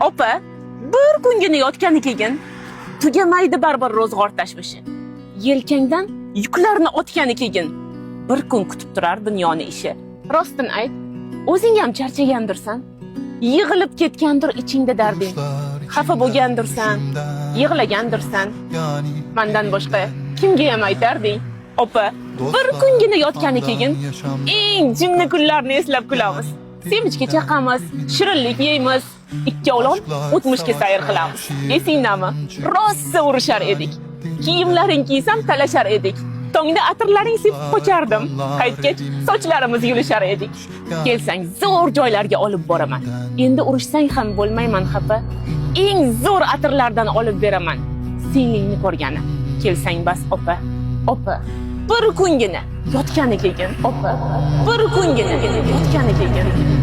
Opa, bir kungina yotgani keyin tugamaydi baribir ro'zg'or tashvishi. Yelkangdan yuklarni otgani keyin bir kun kutib turar dunyoni ishi. Rostini ayt, o'zing ham charchagandirsan. Yig'ilib ketgandir ichingda darding. Xafa bo'lgandirsan, yig'lagandirsan. Mendan boshqa kimga ham aytarding? Opa, bir kungina yotgani keyin eng jinni kunlarni eslab kulamiz. Sevinchga chaqamiz, shirinlik yeymiz, ikkovlon o'tmishga sayr qilamiz. Esingdami? Rosa urushar edik. Kiyimlaring kiysam talashar edik. Tongda atirlaring sepib qo'chardim. Qaytgach sochlarimiz yulishar edik. Kelsang zo'r joylarga olib boraman. Endi urushsang ham bo'lmayman xafa. Eng zo'r atirlardan olib beraman. Singingni ko'rgani. Kelsang bas opa. Opa, bir kungina yotgani keyin, opa, bir kungina yotgani keyin